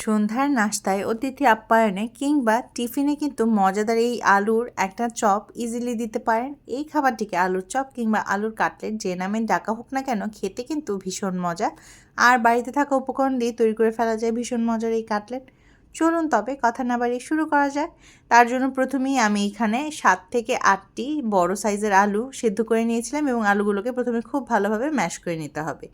সন্ধ্যার নাস্তায় অতিথি আপ্যায়নে কিংবা টিফিনে কিন্তু মজাদার এই আলুর একটা চপ ইজিলি দিতে পারেন। এই খাবারটিকে আলুর চপ কিংবা আলুর কাটলেট যে নামে ডাকা হোক না কেন, খেতে কিন্তু ভীষণ মজা। আর বাড়িতে থাকা উপকরণ দিয়ে তৈরি করে ফেলা যায় ভীষণ মজার এই কাটলেট। চলুন তবে কথা না বাড়িয়ে শুরু করা যায়। তার জন্য প্রথমেই আমি এখানে 7 থেকে 8টি বড় সাইজের আলু সেদ্ধ করে নিয়েছিলাম এবং আলুগুলোকে প্রথমে খুব ভালোভাবে ম্যাশ করে নিতে হবে।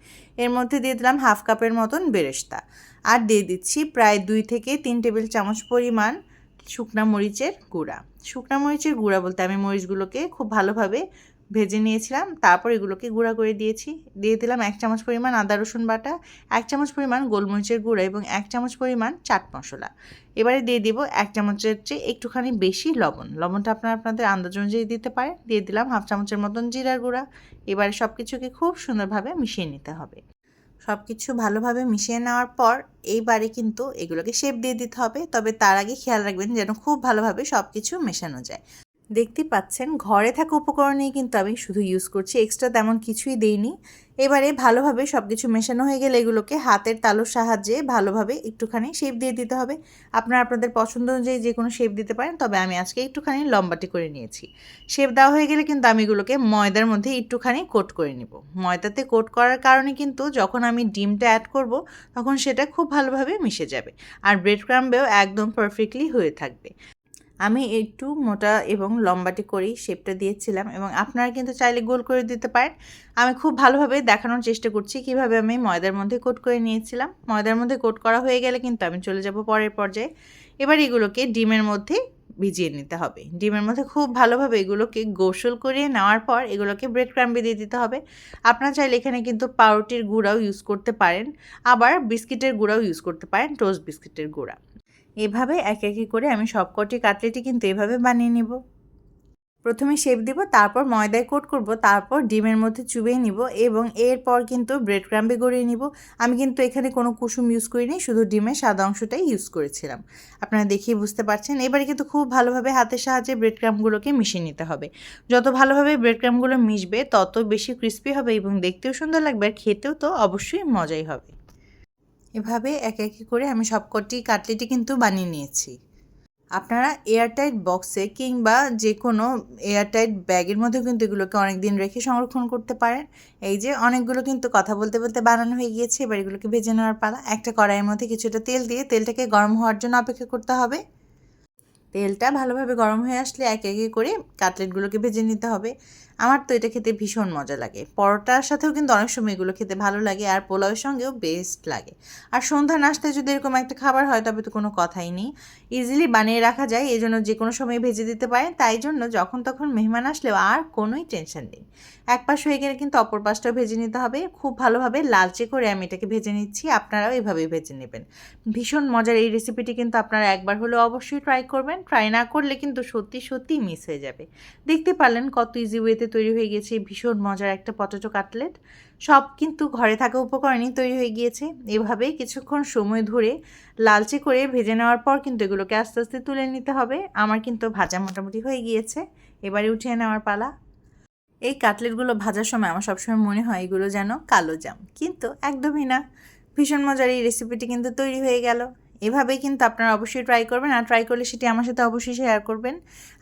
এর মধ্যে দিয়ে দিলাম হাফ কাপের মতন বেরেস্তা, আর দিয়ে দিচ্ছি প্রায় 2 থেকে 3 টেবিল চামচ পরিমাণ শুকনা মরিচের গুঁড়া। শুকনা মরিচের গুঁড়া বলতে আমি মরিচগুলোকে খুব ভালোভাবে ভেজে নিয়েছিলাম, তারপর এগুলোকে গুঁড়া করে দিয়েছি। দিয়ে দিলাম 1 চামচ পরিমাণ আদা রসুন বাটা, 1 চামচ পরিমাণ গোলমরিচের গুঁড়া এবং 1 চামচ পরিমাণ চাট মশলা। এবারে দিয়ে দিব 1 চামচের চেয়ে একটুখানি বেশি লবণ। লবণটা আপনারা আপনাদের আন্দাজ অনুযায়ী দিতে পারেন। দিয়ে দিলাম হাফ চামচের মতন জিরার গুঁড়া। এবারে সব কিছুকে খুব সুন্দরভাবে মিশিয়ে নিতে হবে। সব কিছু ভালোভাবে মিশিয়ে নেওয়ার পর এইবারে কিন্তু এগুলোকে শেপ দিয়ে দিতে হবে, তবে তার আগে খেয়াল রাখবেন যেন খুব ভালোভাবে সব কিছু মেশানো যায়। দেখতেই পাচ্ছেন ঘরে থাকা উপকরণেই কিন্তু আমি শুধু ইউজ করছি, এক্সট্রা তেমন কিছুই দেইনি। এবারে ভালোভাবে সব কিছু মেশানো হয়ে গেলে এগুলোকে হাতের তালুর সাহায্যে ভালোভাবে একটুখানি শেপ দিয়ে দিতে হবে। আপনারা আপনাদের পছন্দ অনুযায়ী যে কোনো শেপ দিতে পারেন, তবে আমি আজকে একটুখানি লম্বাটি করে নিয়েছি। শেপ দেওয়া হয়ে গেলে কিন্তু আমি এগুলোকে ময়দার মধ্যে একটুখানি কোট করে নিব। ময়দাতে কোট করার কারণে কিন্তু যখন আমি ডিমটা অ্যাড করব তখন সেটা খুব ভালোভাবে মিশে যাবে, আর ব্রেড ক্রাম্বেও একদম পারফেক্টলি হয়ে থাকবে। আমি একটু মোটা এবং লম্বাটি করেই শেপটা দিয়েছিলাম এবং আপনারা কিন্তু চাইলে গোল করে দিতে পারেন। আমি খুব ভালোভাবে দেখানোর চেষ্টা করছি কিভাবে আমি ময়দার মধ্যে কোট করে নিয়েছিলাম। ময়দার মধ্যে কোট করা হয়ে গেলে কিন্তু আমি চলে যাব পরের পর্যায়ে। এবার এগুলোকে ডিমের মধ্যে ভিজিয়ে নিতে হবে। ডিমের মধ্যে খুব ভালোভাবে এগুলোকে গোসল করিয়ে নেওয়ার পর এগুলোকে ব্রেড ক্রাম্বে দিয়ে দিতে হবে। আপনারা চাইলে এখানে কিন্তু পাউরুটির গুঁড়াও ইউজ করতে পারেন, আবার বিস্কিটের গুঁড়াও ইউজ করতে পারেন, টোস্ট বিস্কিটের গুঁড়া। এভাবে এক করে আমি সবকটি কাটলেটই কিন্তু এভাবে বানিয়ে নিব। প্রথমে শেপ দিব, তারপর ময়দায় কোট করব, তারপর ডিমের মধ্যে চুবিয়ে নিব এবং এরপর কিন্তু ব্রেড ক্রাম্বে গড়িয়ে নিব। আমি কিন্তু এখানে কোনো কুসুম ইউজ করিনি, শুধু ডিমের সাদা অংশটাই ইউজ করেছিলাম। আপনারা দেখেই বুঝতে পারছেন। এবারে কিন্তু খুব ভালোভাবে হাতের সাহায্যে ব্রেড ক্রাম্বগুলোকে মিশিয়ে নিতে হবে। যত ভালোভাবে ব্রেড ক্রাম্বগুলো মিশবে তত বেশি ক্রিস্পি হবে এবং দেখতেও সুন্দর লাগবে, আর খেতেও তো অবশ্যই মজাই হবে। এভাবে এক করে আমি সবকটি কাটলেটই কিন্তু বানিয়ে নিয়েছি। আপনারা এয়ারটাইট বক্সে কিংবা যে কোনো এয়ারটাইট ব্যাগের মধ্যেও কিন্তু এগুলোকে অনেক দিন রেখে সংরক্ষণ করতে পারেন। এই যে অনেকগুলো কিন্তু কথা বলতে বলতে বানানো হয়ে গিয়েছে। এবার এগুলোকে ভেজে নেওয়ার পালা। একটা কড়াইয়ের মধ্যে কিছুটা তেল দিয়ে তেলটাকে গরম হওয়ার জন্য অপেক্ষা করতে হবে। তেলটা ভালোভাবে গরম হয়ে আসলে এক করে কাটলেটগুলোকে ভেজে নিতে হবে। আমার তো এটা খেতে ভীষণ মজা লাগে। পরোটার সাথেও কিন্তু অনেক সময় এগুলো খেতে ভালো লাগে, আর পোলাওয়ের সঙ্গেও বেস্ট লাগে। আর সন্ধ্যা নাস্তায় যদি এরকম একটা খাবার হয় তবে তো কোনো কথাই নেই, ইজিলি বানিয়ে রাখা যায়। এই জন্য যে কোনো সময় ভেজে দিতে পারেন, তাই জন্য যখন তখন মেহমান আসলেও আর কোনোই টেনশন নেই। এক পাশ হয়ে গেলে কিন্তু অপর পাশটাও ভেজে নিতে হবে। খুব ভালোভাবে লালচে করে আমি এটাকে ভেজে নিচ্ছি, আপনারাও এভাবেই ভেজে নেবেন। ভীষণ মজার এই রেসিপিটি কিন্তু আপনারা একবার হলেও অবশ্যই ট্রাই করবেন। ট্রাই না করলে কিন্তু সত্যি মিস হয়ে যাবে। দেখতে পারলেন কত ইজি ওয়েতে তৈরি হয়ে গিয়েছে ভীষণ মজার একটা পটেটো কাটলেট। সব কিন্তু ঘরে থাকা উপকরণই তৈরি হয়ে গিয়েছে। এভাবেই কিছুক্ষণ সময় ধরে লালচে করে ভেজে নেওয়ার পর কিন্তু এগুলোকে আস্তে আস্তে তুলে নিতে হবে। আমার কিন্তু ভাজা মোটামুটি হয়ে গিয়েছে, এবারে উঠিয়ে নেওয়ার পালা। এই কাটলেটগুলো ভাজার সময় আমার সবসময় মনে হয় এগুলো যেন কালো জাম, কিন্তু একদমই না। ভীষণ মজার এই রেসিপিটি কিন্তু তৈরি হয়ে গেল। এভাবেই কিন্তু আপনারা অবশ্যই ট্রাই করবেন, আর ট্রাই করলে সেটি আমার সাথে অবশ্যই শেয়ার করবেন।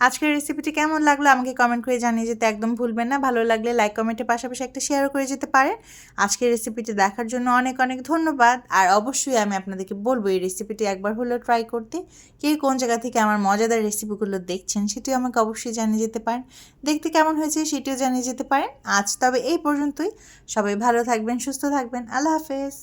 আজকের রেসিপিটি কেমন লাগলো আমাকে কমেন্ট করে জানিয়ে যেতে একদম ভুলবেন না। ভালো লাগলে লাইক কমেন্টের পাশাপাশি একটা শেয়ারও করে যেতে পারেন। আজকের রেসিপিটি দেখার জন্য অনেক অনেক ধন্যবাদ। আর অবশ্যই আমি আপনাদেরকে বলবো এই রেসিপিটি একবার হলেও ট্রাই করতে। কে কোন জায়গা থেকে আমার মজাদার রেসিপিগুলো দেখছেন সেটিও আমাকে অবশ্যই জানিয়ে যেতে পারেন। দেখতে কেমন হয়েছে সেটিও জানিয়ে যেতে পারেন। আজ তবে এই পর্যন্তই। সবাই ভালো থাকবেন, সুস্থ থাকবেন। আল্লাহ হাফেজ।